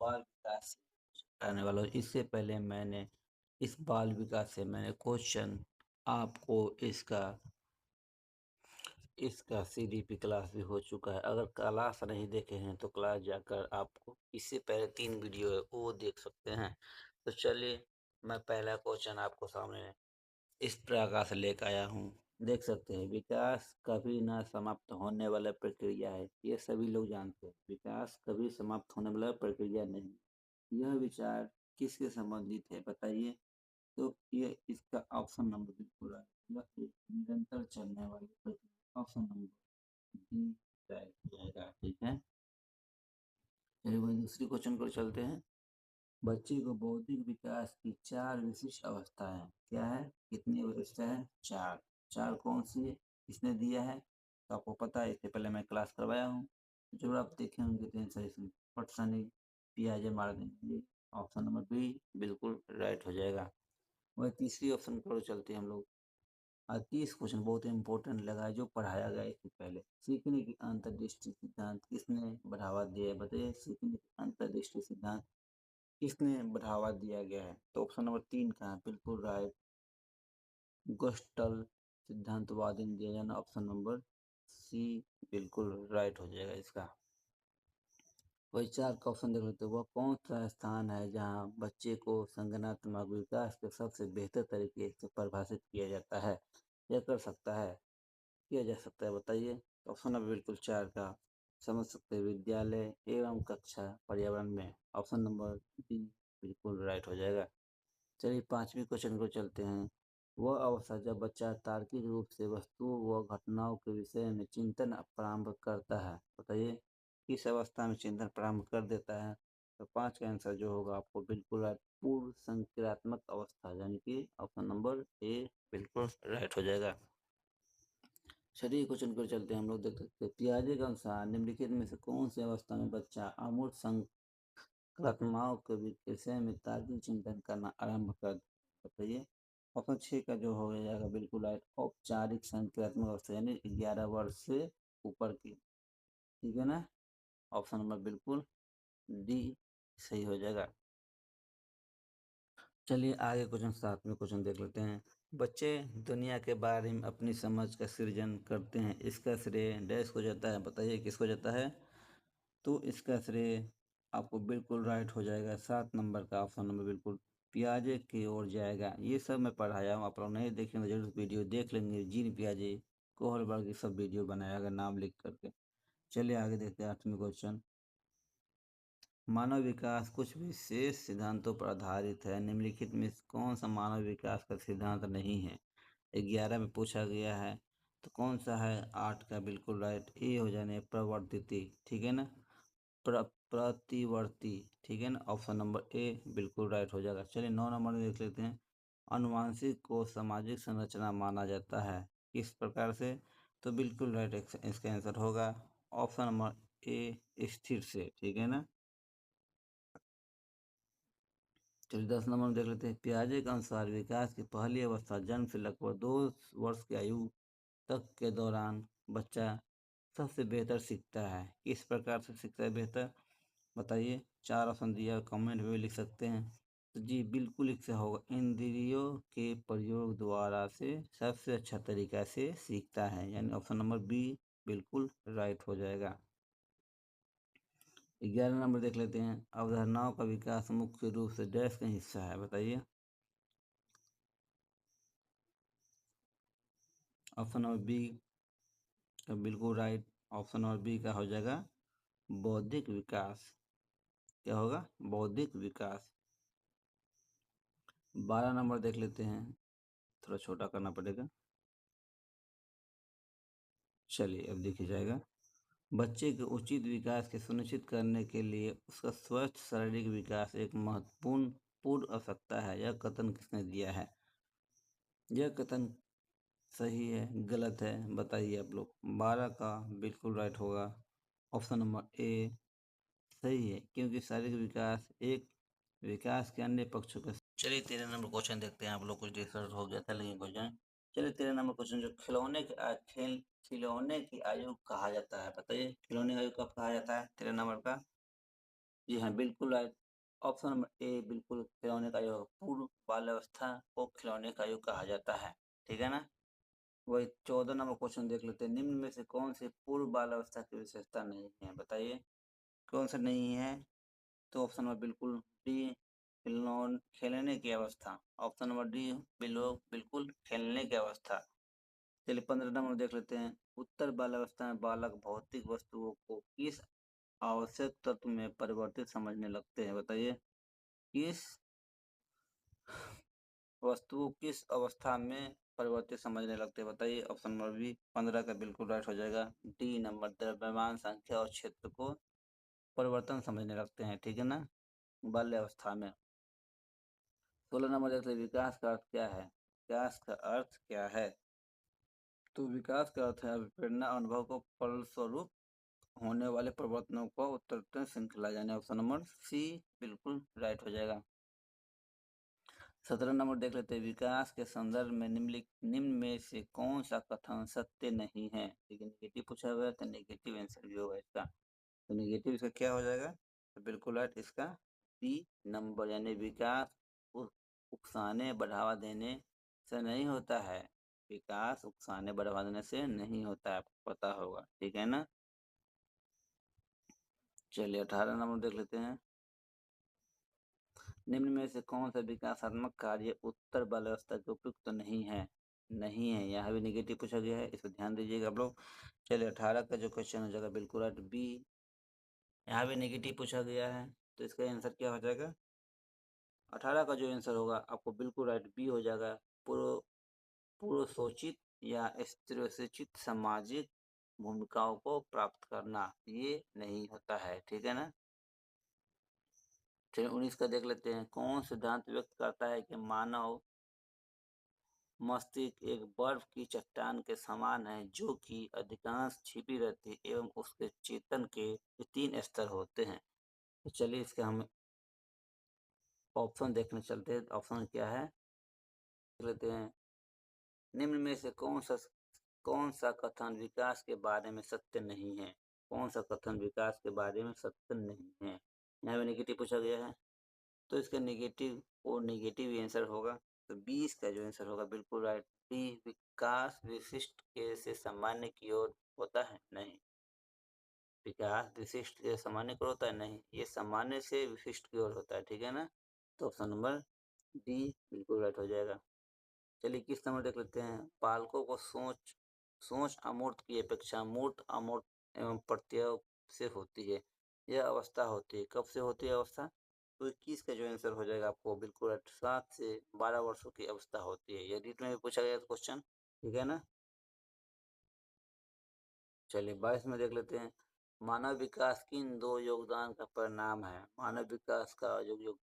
बाल विकास कराने वाला हूँ। इससे पहले मैंने इस बाल विकास से मैंने क्वेश्चन आपको इसका सीडीपी क्लास भी हो चुका है। अगर क्लास नहीं देखे हैं तो क्लास जाकर आपको इससे पहले 3 वीडियो है वो देख सकते हैं। तो चलिए मैं पहला क्वेश्चन आपको सामने इस प्रकार से लेकर आया हूँ। देख सकते हैं, विकास कभी ना समाप्त होने वाला प्रक्रिया है। ये सभी लोग जानते हैं, विकास कभी समाप्त होने वाला प्रक्रिया नहीं। यह विचार किसके संबंधित है बताइए। तो ये इसका ऑप्शन नंबर बिल्कुल है, यह एक निरंतर चलने वाली प्रक्रिया। ऑप्शन नंबर डी राइट हो जाएगा। ठीक है, चलिए वही दूसरी क्वेश्चन पर चलते हैं। बच्चे को बौद्धिक विकास की 4 विशिष्ट अवस्था है। क्या है, कितनी अवस्था है? 4। 4 कौन सी है, किसने दिया है? तो आपको पता है, इससे पहले मैं क्लास करवाया हूँ। जब आप देखें होंगे तो आंसर इसमें फट सा नहीं पियाजे मार देंगे। ऑप्शन नंबर बी बिल्कुल राइट हो जाएगा। वही तीसरी ऑप्शन पर चलते हैं हम लोग। 30 क्वेश्चन बहुत इंपॉर्टेंट लगा है जो पढ़ाया गया इससे पहले। सीखने की अंतर्दृष्टि सिद्धांत किसने बढ़ावा दिया है बताइए। सीखने की अंतर्दृष्टि सिद्धांत किसने बढ़ावा दिया गया है? तो ऑप्शन नंबर 3 का है बिल्कुल राइट, गस्टल सिद्धांतवादी ने दिया जाना। ऑप्शन नंबर सी बिल्कुल राइट हो जाएगा इसका। वही 4 का ऑप्शन देख लेते हैं। वह कौन सा स्थान है जहाँ बच्चे को संज्ञानात्मक विकास के सबसे बेहतर तरीके से परिभाषित किया जाता है या कर सकता है, किया जा सकता है बताइए। ऑप्शन नंबर बिल्कुल 4 का समझ सकते हैं, विद्यालय एवं कक्षा पर्यावरण में। ऑप्शन नंबर डी बिल्कुल राइट हो जाएगा। चलिए 5वीं क्वेश्चन को चलते हैं। वह अवस्था जब बच्चा तार्किक रूप से वस्तुओं व घटनाओं के विषय में चिंतन प्रारंभ करता है बताइए। किस अवस्था में चिंतन प्रारंभ कर देता है? तो 5 का आंसर जो होगा आपको बिल्कुल राइट, पूर्व संक्रियात्मक अवस्था, यानी कि ऑप्शन नंबर ए बिल्कुल राइट हो जाएगा। चलिए क्वेश्चन पर चलते हैं हम लोग। देख सकते हैं, पियाजे के अनुसार निम्नलिखित में से कौन सी अवस्था में बच्चा अमूर्त संकल्पनाओं के विषय में तार्किक चिंतन करना आरंभ कर बताइए। ऑप्शन 6 का जो हो जाएगा बिल्कुल राइट, औपचारिक संक्रियात्मक अवस्था, यानी 11 वर्ष से ऊपर की। ठीक है ना, ऑप्शन नंबर बिल्कुल डी सही हो जाएगा। चलिए आगे क्वेश्चन 7वें क्वेश्चन देख लेते हैं। बच्चे दुनिया के बारे में अपनी समझ का सृजन करते हैं, इसका श्रेय डैश को जाता है बताइए, किसको जाता है? तो इसका श्रेय आपको बिल्कुल राइट हो जाएगा। 7 नंबर का ऑप्शन नंबर बिल्कुल पियाजे की ओर जाएगा। ये सब मैं पढ़ाया हूँ, आप लोग नहीं देखेंगे जरूर वीडियो देख लेंगे। जीन पियाजे, कोहलबर्ग की सब वीडियो बनाया गया नाम लिख करके। चलिए आगे देखते हैं 8वें क्वेश्चन। मानव विकास कुछ विशेष सिद्धांतों पर आधारित है, निम्नलिखित में कौन सा मानव विकास का सिद्धांत नहीं है? 11 में पूछा गया है, तो कौन सा है? 8 का बिल्कुल राइट ए हो जाने प्रवर्तित। ठीक है ना, प्रतिवर्ती। ठीक है ना, ऑप्शन नंबर ए बिल्कुल राइट हो जाएगा। चलिए 9 नंबर में देख लेते हैं। अनुवांशिक को सामाजिक संरचना माना जाता है, किस प्रकार से? तो बिल्कुल राइट इसका आंसर होगा ऑप्शन नंबर ए स्थिर से। ठीक है ना, चलिए 10 नंबर में देख लेते हैं। पियाजे के अनुसार विकास की पहली अवस्था जन्म से लगभग 2 वर्ष की आयु तक के दौरान बच्चा सबसे बेहतर सीखता है, किस प्रकार से सीखता है बेहतर बताइए। 4 ऑप्शन दिया, कमेंट में भी लिख सकते हैं। तो जी बिल्कुल इससे होगा, इंद्रियों के प्रयोग द्वारा से सबसे अच्छा तरीका से सीखता है, यानी ऑप्शन नंबर बी बिल्कुल राइट हो जाएगा। 11 नंबर देख लेते हैं। अवधारणाओं का विकास मुख्य रूप से डैश का हिस्सा है बताइए। ऑप्शन नंबर बी का बिल्कुल राइट, ऑप्शन नंबर बी का हो जाएगा बौद्धिक विकास। क्या होगा? बौद्धिक विकास। 12 नंबर देख लेते हैं, थोड़ा छोटा करना पड़ेगा। चलिए अब देखिए जाएगा। बच्चे के उचित विकास के सुनिश्चित करने के लिए उसका स्वस्थ शारीरिक विकास एक महत्वपूर्ण पूर्व आवश्यकता है, यह कथन किसने दिया है? यह कथन सही है गलत है बताइए आप लोग। 12 का बिल्कुल राइट होगा, ऑप्शन नंबर ए सही है, क्योंकि शारीरिक विकास एक विकास के अन्य पक्षों का। चलिए 13 नंबर क्वेश्चन देखते हैं। आप लोग कुछ डिस्कस हो गया था लेकिन क्वेश्चन, चलिए 13 नंबर क्वेश्चन, जो खिलौने की आयु कहा जाता है बताइए। खिलौने की आयु कब कहा जाता है 13 नंबर का? जी हाँ, बिल्कुल राइट। ऑप्शन नंबर ए बिल्कुल खिलौने का युग, पूर्व बाल्यावस्था को खिलौने का युग कहा जाता है। ठीक है ना? वही 14 नंबर क्वेश्चन देख लेते हैं। निम्न में से कौन सी पूर्व बाल्यावस्था की विशेषता नहीं है? बताइए, कौन सा नहीं है? तो ऑप्शन नंबर बिल्कुल डी खेलने की अवस्था। ऑप्शन नंबर डी बिल्कुल खेलने की अवस्था। चलिए 15 नंबर देख लेते हैं। उत्तर बाल्यावस्था में बालक भौतिक वस्तुओं को किस आवश्यक तत्व में परिवर्तित समझने लगते हैं? बताइए, किस वस्तु को किस अवस्था में परिवर्तित समझने लगते हैं? बताइए। ऑप्शन नंबर बी 15 का बिल्कुल राइट हो जाएगा। डी नंबर द्रव्यमान संख्या और क्षेत्र को परिवर्तन समझने लगते हैं। ठीक है ना? बाल्यावस्था में। 16 नंबर देखते हैं, विकास का अर्थ क्या है? विकास का अर्थ क्या है? तो विकास का अर्थ है प्रेरणा अनुभव को फलस्वरूप होने वाले परिवर्तनों को उत्तरोत्तर श्रृंखला, यानी ऑप्शन नंबर सी बिल्कुल राइट हो जाएगा। 17 नंबर देख लेते हैं, विकास के संदर्भ में निम्न में से कौन सा कथन सत्य नहीं है? ठीक है, निगेटिव पूछा हुआ है तो निगेटिव आंसर भी होगा इसका। तो निगेटिव इसका क्या हो जाएगा? तो बिल्कुल राइट इसका बी नंबर, यानी विकास उकसाने बढ़ावा देने से नहीं होता है। विकास उकसाने बढ़ावा देने से नहीं होता है, आपको पता होगा। ठीक है ना? चलिए 18 नंबर देख लेते हैं। निम्न में से कौन सा विकासात्मक कार्य उत्तर बाल्यावस्था के उपयुक्त नहीं है? नहीं है, यहाँ भी निगेटिव पूछा गया है, इस पर ध्यान दीजिएगा आप लोग। चलिए 18 का जो क्वेश्चन हो जाएगा बिल्कुल राइट बी। यहाँ भी नेगेटिव पूछा गया है, तो इसका आंसर क्या हो जाएगा? 18 का जो आंसर होगा आपको बिल्कुल राइट बी हो जाएगा। पूर्व पूर्व सोचित या स्थिरोचित सामाजिक भूमिकाओं को प्राप्त करना, ये नहीं होता है। ठीक है ना? चलिए 19 का देख लेते हैं। कौन सिद्धांत व्यक्त करता है कि मानव मस्तिष्क एक बर्फ की चट्टान के समान है, जो कि अधिकांश छिपी रहती है एवं उसके चेतन के 3 स्तर होते हैं? तो चलिए इसके हम ऑप्शन देखने चलते हैं। ऑप्शन क्या है देख लेते हैं। निम्न में से कौन सा कथन विकास के बारे में सत्य नहीं है? कौन सा कथन विकास के बारे में सत्य नहीं है? यहाँ पे नेगेटिव पूछा गया है, तो इसका नेगेटिव और नेगेटिव आंसर होगा। तो 20 का जो आंसर होगा बिल्कुल राइट डी, विकास विशिष्ट के से सामान्य की ओर होता है नहीं। विकास विशिष्ट के सामान्य की ओर होता है नहीं, ये सामान्य से विशिष्ट की ओर होता है। ठीक है ना? तो ऑप्शन नंबर डी बिल्कुल राइट हो जाएगा। चलिए किस नंबर देख लेते हैं। बालकों को सोच सोच अमूर्त की अपेक्षा मूर्त अमूर्त एवं प्रत्यय से होती है। यह अवस्था होती है, कब से होती है अवस्था? तो 21 का जो आंसर हो जाएगा आपको बिल्कुल राइट 7 से 12 वर्षों की अवस्था होती है। यह रीट में भी पूछा गया था क्वेश्चन। ठीक है ना? चलिए 22 में देख लेते हैं। मानव विकास किन 2 योगदान का परिणाम है? मानव विकास का जो